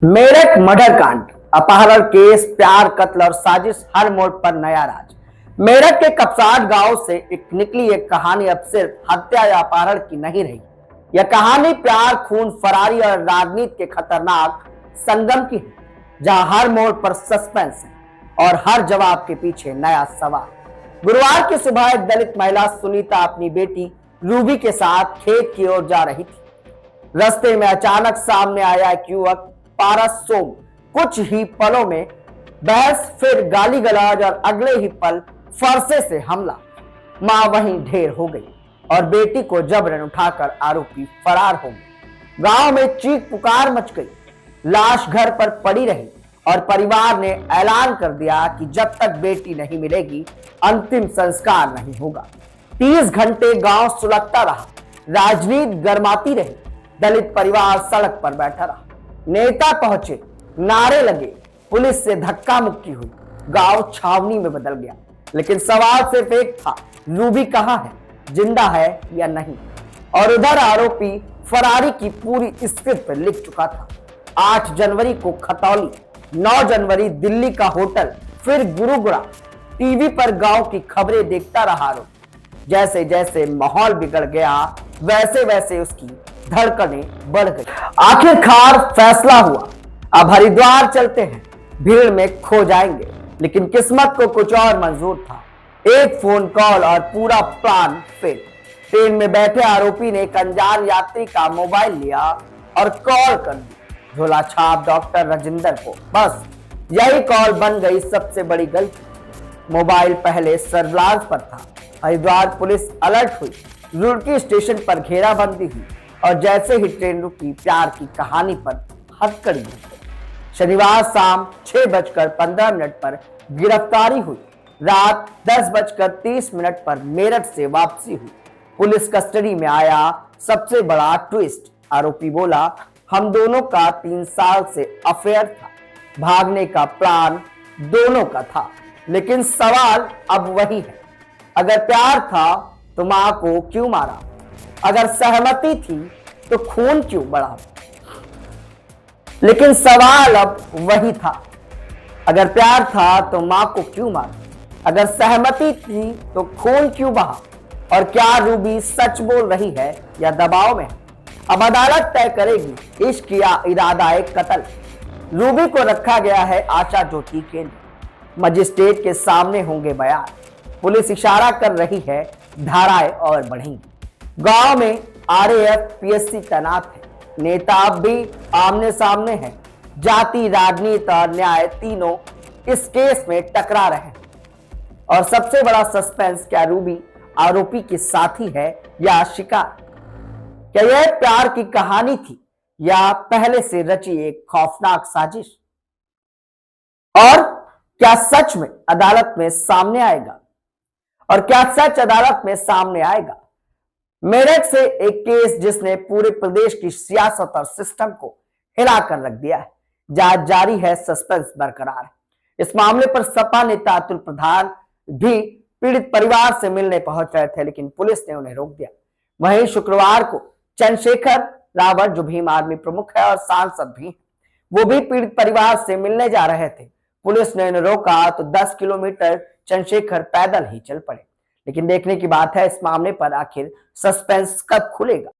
Meerut murder कांड, अपहरण case, प्यार, कत्ल और साजिश, हर मोड़ पर नया राज। मेरठ के कपसाट गांव से निकली एक कहानी अब सिर्फ हत्या या अपहरण की नहीं रही। यह कहानी प्यार, खून, फरारी और राजनीति के खतरनाक संगम की है, जहां हर मोड़ पर सस्पेंस है और हर जवाब के पीछे नया सवाल। गुरुवार की सुबह एक दलित महिला सुनीता अपनी बेटी रूबी के साथ खेत की ओर जा रही थी। रास्ते में अचानक सामने आया एक युवक पारस सोम। कुछ ही पलों में बहस, फिर गाली गलौज और अगले ही पल फरसे से हमला। मां वहीं ढेर हो गई और बेटी को जबरन उठाकर आरोपी फरार हो गए। गांव में चीख पुकार मच गई। लाश घर पर पड़ी रही और परिवार ने ऐलान कर दिया कि जब तक बेटी नहीं मिलेगी अंतिम संस्कार नहीं होगा। 30 घंटे गांव सुलगता रहा, राजनीति गरमाती रही, दलित परिवार सड़क पर बैठा रहा। नेता पहुंचे, नारे लगे, पुलिस से धक्का मुक्की हुई, गांव छावनी में बदल गया। लेकिन सवाल सिर्फ एक था, रूबी कहां है, जिंदा है या नहीं। और उधर आरोपी फरारी की पूरी स्क्रिप्ट लिख चुका था। 8 जनवरी को खतौली, 9 जनवरी दिल्ली का होटल, फिर गुरुग्राम। टीवी पर गांव की खबरें देखता रहा आरोपी। जैसे जैसे माहौल बिगड़ गया वैसे वैसे उसकी धड़कनें बढ़ गई। आखिरकार फैसला हुआ, अब हरिद्वार चलते हैं, भीड़ में खो जाएंगे। लेकिन किस्मत को कुछ और मंजूर था। एक फोन कॉल और पूरा प्लान फेल। ट्रेन में बैठे आरोपी ने एक अनजान यात्री का मोबाइल लिया और कॉल कर दी, झोला छाप डॉक्टर राजेंद्र को। बस यही कॉल बन गई सबसे बड़ी गलती। मोबाइल पहले सर्विलांस पर था। हरिद्वार पुलिस अलर्ट हुई, रुड़की स्टेशन पर घेराबंदी हुई और जैसे ही ट्रेन रुकी, प्यार की कहानी पर हथकड़ी दी। शनिवार शाम 6:15 पर गिरफ्तारी हुई। रात 10:30 पर मेरठ से वापसी हुई। पुलिस कस्टडी में आया सबसे बड़ा ट्विस्ट। आरोपी बोला, हम दोनों का 3 साल से अफेयर था, भागने का प्लान दोनों का था। लेकिन सवाल अब वही है, अगर प्यार था तो मां को क्यों मारा? अगर सहमति थी तो खून क्यों बढ़ा? लेकिन सवाल अब वही था, अगर प्यार था तो मां को क्यों मारा? अगर सहमति थी तो खून क्यों बहा? और क्या रूबी सच बोल रही है या दबाव में? अब अदालत तय करेगी, इश्क या इरादा एक कत्ल। रूबी को रखा गया है आशा ज्योति केंद्र। मजिस्ट्रेट के सामने होंगे बयान। पुलिस इशारा कर रही है, धाराएं और बढ़ेंगी। गांव में आरएएफ, पीएससी तैनात है। नेता अब भी आमने सामने हैं। जाति, राजनीति और न्याय तीनों इस केस में टकरा रहे हैं। और सबसे बड़ा सस्पेंस, क्या रूबी आरोपी की साथी है या शिकार? क्या यह प्यार की कहानी थी या पहले से रची एक खौफनाक साजिश? और क्या सच में अदालत में सामने आएगा? और क्या सच अदालत में सामने आएगा? मेरठ से एक केस जिसने पूरे प्रदेश की सियासत और सिस्टम को हिलाकर रख दिया है। जांच जारी है, सस्पेंस बरकरार है। इस मामले पर सपा नेता अतुल प्रधान भी पीड़ित परिवार से मिलने पहुंच रहे थे, लेकिन पुलिस ने उन्हें रोक दिया। वहीं शुक्रवार को चंद्रशेखर रावत, जो भीम आर्मी प्रमुख है और सांसद भी, वो भी पीड़ित परिवार से मिलने जा रहे थे। पुलिस ने उन्हें रोका तो 10 किलोमीटर चंद्रशेखर पैदल ही चल पड़े। लेकिन देखने की बात है, इस मामले पर आखिर सस्पेंस कब खुलेगा।